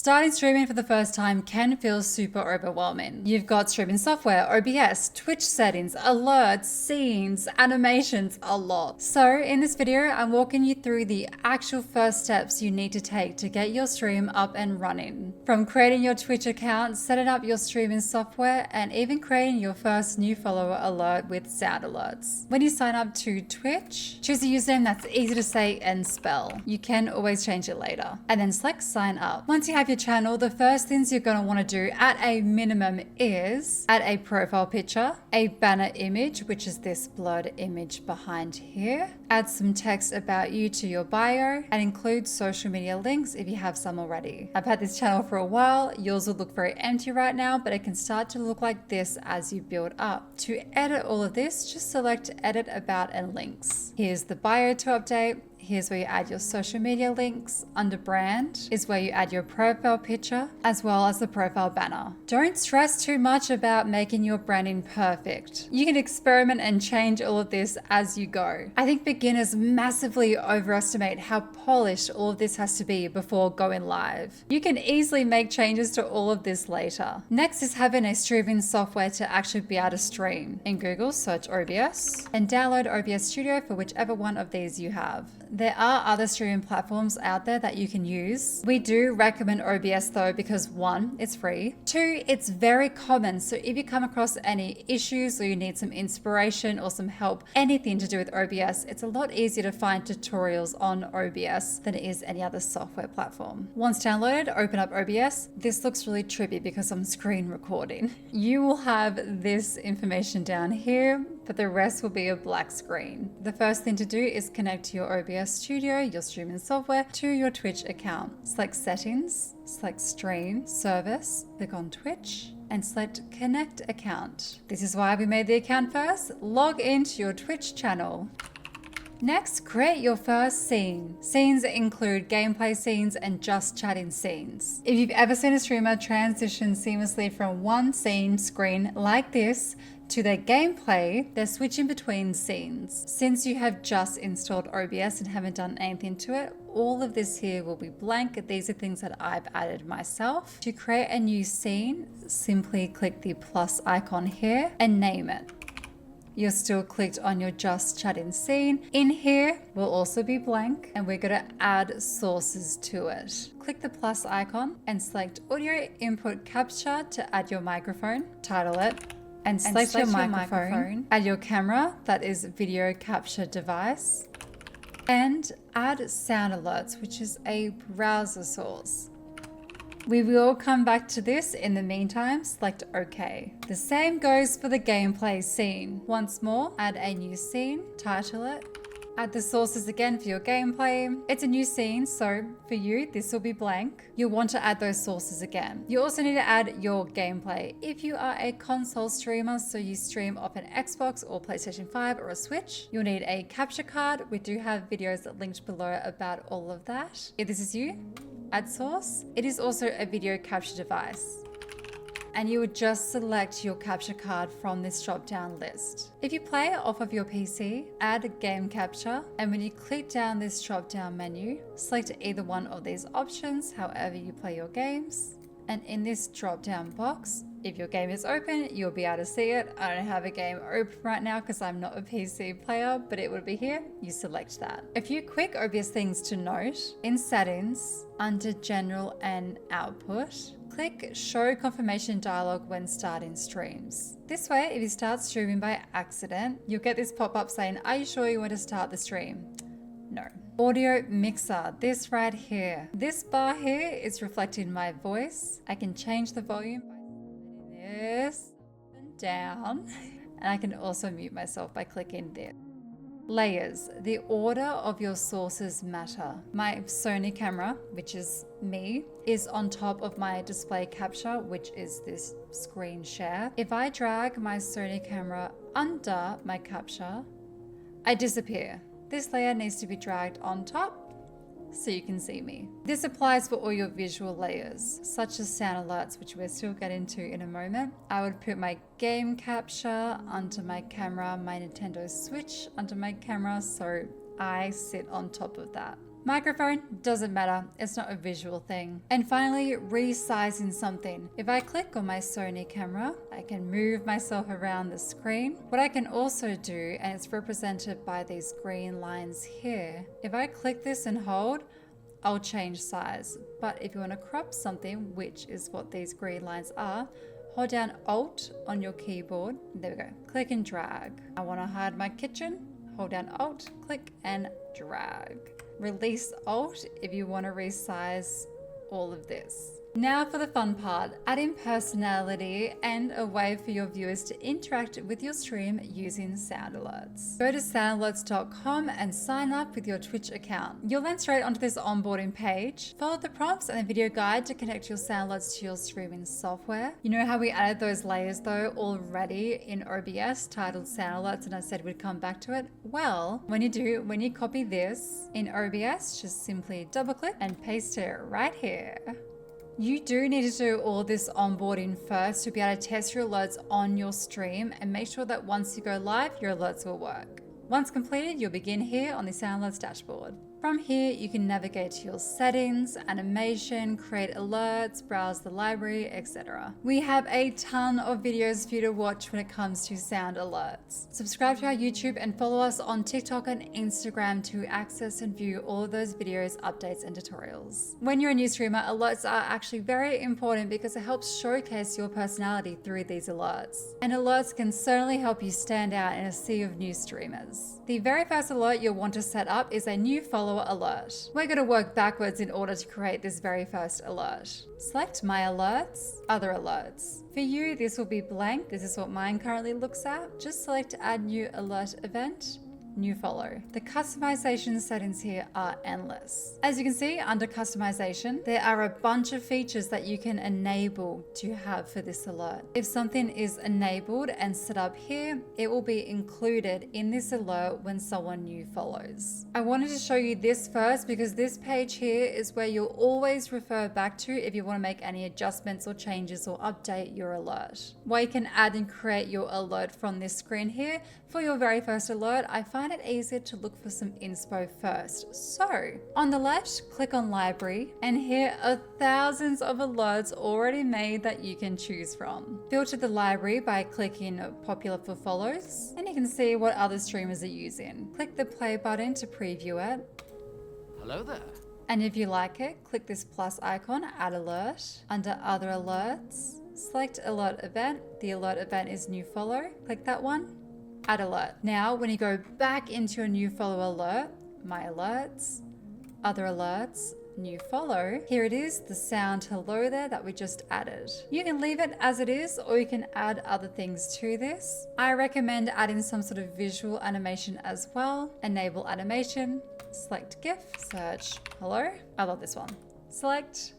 Starting streaming for the first time can feel super overwhelming. You've got streaming software, OBS, Twitch settings, alerts, scenes, animations, a lot. So in this video, I'm walking you through the actual first steps you need to take to get your stream up and running. From creating your Twitch account, setting up your streaming software, and even creating your first new follower alert with sound alerts. When you sign up to Twitch, choose a username that's easy to say and spell. You can always change it later. And then select sign up. Once you have your channel, the first things you're going to want to do at a minimum is add a profile picture, a banner image, which is this blurred image behind here, add some text about you to your bio, and include social media links if you have some already. I've had this channel for a while. Yours will look very empty right now, but it can start to look like this as you build up. To edit all of this, just select edit about and links. Here's the bio to update. Here's where you add your social media links. Under brand is where you add your profile picture as well as the profile banner. Don't stress too much about making your branding perfect. You can experiment and change all of this as you go. I think beginners massively overestimate how polished all of this has to be before going live. You can easily make changes to all of this later. Next is having a streaming software to actually be able to stream. In Google, search OBS and download OBS Studio for whichever one of these you have. There are other streaming platforms out there that you can use. We do recommend OBS though because 1, it's free. 2, it's very common. So if you come across any issues or you need some inspiration or some help, anything to do with OBS, it's a lot easier to find tutorials on OBS than it is any other software platform. Once downloaded, open up OBS. This looks really trippy because I'm screen recording. You will have this information down here, but the rest will be a black screen. The first thing to do is connect to your OBS Studio, your streaming software, to your Twitch account. Select settings, select stream, service, click on Twitch, and select connect account. This is why we made the account first. Log into your Twitch channel. Next, create your first scene. Scenes include gameplay scenes and just chatting scenes. If you've ever seen a streamer transition seamlessly from one scene screen like this to their gameplay, they're switching between scenes. Since you have just installed OBS and haven't done anything to it, all of this here will be blank. These are things that I've added myself. To create a new scene, simply click the plus icon here and name it. You're still clicked on your just chatting scene. In here will also be blank and we're going to add sources to it. Click the plus icon and select audio input capture to add your microphone, title it, and select your microphone. Add your camera, that is video capture device, and add sound alerts, which is a browser source. We will come back to this. In the meantime, select OK. The same goes for the gameplay scene. Once more, add a new scene, title it, add the sources again for your gameplay. It's a new scene, so for you, this will be blank. You'll want to add those sources again. You also need to add your gameplay. If you are a console streamer, so you stream off an Xbox or PlayStation 5 or a Switch, you'll need a capture card. We do have videos linked below about all of that. If this is you, add source. It is also a video capture device. And you would just select your capture card from this drop-down list. If you play off of your PC, add game capture, and when you click down this drop-down menu, select either one of these options, however you play your games. And in this drop-down box, if your game is open, you'll be able to see it. I don't have a game open right now because I'm not a PC player, but it would be here. You select that. A few quick obvious things to note. In settings, under general and output, click show confirmation dialog when starting streams. This way, if you start streaming by accident, you'll get this pop-up saying, are you sure you want to start the stream? No. Audio mixer, this right here. This bar here is reflecting my voice. I can change the volume by setting this up and down. And I can also mute myself by clicking this. Layers, the order of your sources matter. My Sony camera, which is me, is on top of my display capture, which is this screen share. If I drag my Sony camera under my capture, I disappear. This layer needs to be dragged on top so you can see me. This applies for all your visual layers, such as sound alerts, which we're still getting to in a moment. I would put my game capture under my camera, my Nintendo Switch under my camera, so I sit on top of that. Microphone doesn't matter, it's not a visual thing. And finally, resizing something. If I click on my Sony camera, I can move myself around the screen. What I can also do, and it's represented by these green lines here, if I click this and hold, I'll change size. But if you want to crop something, which is what these green lines are, hold down Alt on your keyboard. There we go. Click and drag. I want to hide my kitchen. Hold down Alt, click and drag. Release Alt if you want to resize all of this. Now for the fun part, adding personality and a way for your viewers to interact with your stream using sound alerts. Go to soundalerts.com and sign up with your Twitch account. You'll then straight onto this onboarding page. Follow the prompts and the video guide to connect your sound alerts to your streaming software. You know how we added those layers though already in OBS titled sound alerts, and I said we'd come back to it? Well, when you copy this in OBS, just simply double click and paste it right here. You do need to do all this onboarding first to be able to test your alerts on your stream and make sure that once you go live, your alerts will work. Once completed, you'll begin here on the Sound Alerts dashboard. From here, you can navigate to your settings, animation, create alerts, browse the library, etc. We have a ton of videos for you to watch when it comes to sound alerts. Subscribe to our YouTube and follow us on TikTok and Instagram to access and view all of those videos, updates, and tutorials. When you're a new streamer, alerts are actually very important because it helps showcase your personality through these alerts. And alerts can certainly help you stand out in a sea of new streamers. The very first alert you'll want to set up is a new follower alert. We're going to work backwards in order to create this very first alert. Select My Alerts, Other Alerts. For you, this will be blank. This is what mine currently looks at. Just select Add New Alert Event. New follow. The customization settings here are endless. As you can see under customization, there are a bunch of features that you can enable to have for this alert. If something is enabled and set up here, it will be included in this alert when someone new follows. I wanted to show you this first because this page here is where you'll always refer back to if you want to make any adjustments or changes or update your alert. Where you can add and create your alert from this screen here. For your very first alert, I find it easier to look for some inspo first. So on the left, click on library, and here are thousands of alerts already made that you can choose from. Filter the library by clicking popular for follows, and you can see what other streamers are using. Click the play button to preview it. Hello there. And if you like it, click this plus icon, add alert. Under other alerts, select alert event. The alert event is new follow. Click that one. Add alert. Now, when you go back into your new follow alert, my alerts, other alerts, new follow, here it is, the sound hello there that we just added. You can leave it as it is, or you can add other things to this. I recommend adding some sort of visual animation as well. Enable animation, select GIF, search hello. I love this one. Select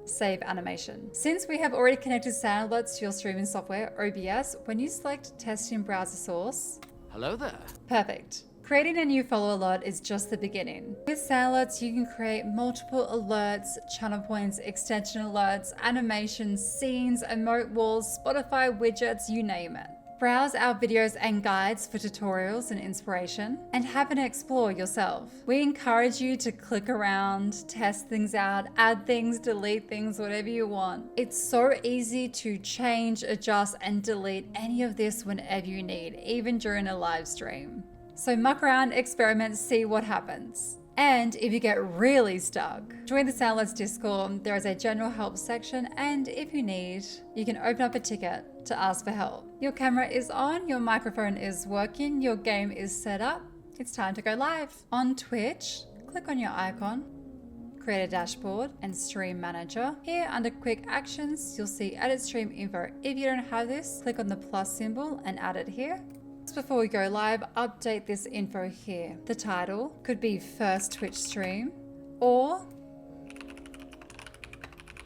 save animation. Since we have already connected sound alerts to your streaming software, OBS, when you select test in browser source, Hello there. perfect. Creating a new follow alert is just the beginning. With sound alerts, you can create multiple alerts, channel points, extension alerts, animations, scenes, emote walls, Spotify widgets, you name it. Browse our videos and guides for tutorials and inspiration, and have an explore yourself. We encourage you to click around, test things out, add things, delete things, whatever you want. It's so easy to change, adjust, and delete any of this whenever you need, even during a live stream. So muck around, experiment, see what happens. And if you get really stuck, join the Sound Alerts Discord. There is a general help section, and if you need, you can open up a ticket to ask for help. Your camera is on, your microphone is working, your game is set up. It's time to go live. On Twitch, click on your icon, create a dashboard and stream manager. Here under quick actions, you'll see edit stream info. If you don't have this, click on the plus symbol and add it here. Before we go live, update this info here. The title could be first Twitch stream or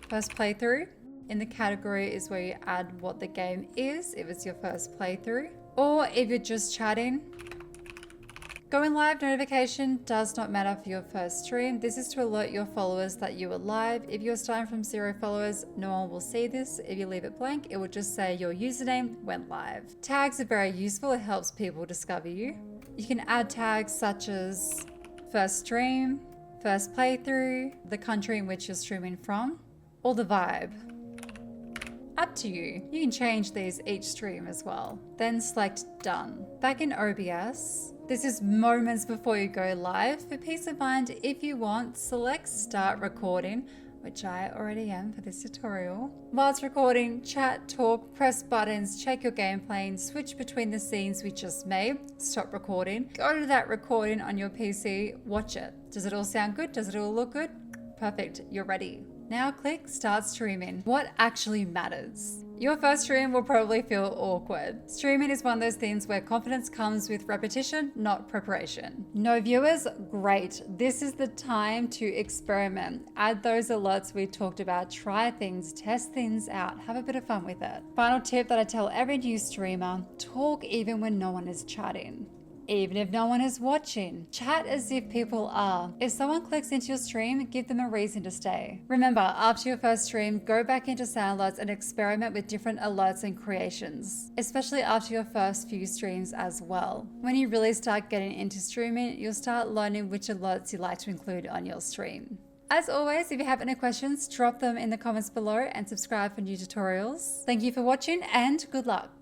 first playthrough. In the category is where you add what the game is, if it's your first playthrough, or if you're just chatting. Going live notification does not matter for your first stream. This is to alert your followers that you are live. If you're starting from 0 followers, no one will see this. If you leave it blank, it will just say your username went live. Tags are very useful. It helps people discover you. You can add tags such as first stream, first playthrough, the country in which you're streaming from, or the vibe. Up to you. You can change these each stream as well. Then select done. Back in OBS, this is moments before you go live. For peace of mind, if you want, select start recording, which I already am for this tutorial. While it's recording, chat, talk, press buttons, check your gameplay, switch between the scenes we just made, stop recording, go to that recording on your PC, watch it. Does it all sound good? Does it all look good? Perfect, you're ready. Now click start streaming. What actually matters? Your first stream will probably feel awkward. Streaming is one of those things where confidence comes with repetition, not preparation. No viewers? Great. This is the time to experiment. Add those alerts we talked about, try things, test things out, have a bit of fun with it. Final tip that I tell every new streamer, talk even when no one is chatting. Even if no one is watching, chat as if people are. If someone clicks into your stream, give them a reason to stay. Remember, after your first stream, go back into sound alerts and experiment with different alerts and creations, especially after your first few streams as well. When you really start getting into streaming, you'll start learning which alerts you like to include on your stream. As always, if you have any questions, drop them in the comments below and subscribe for new tutorials. Thank you for watching and good luck.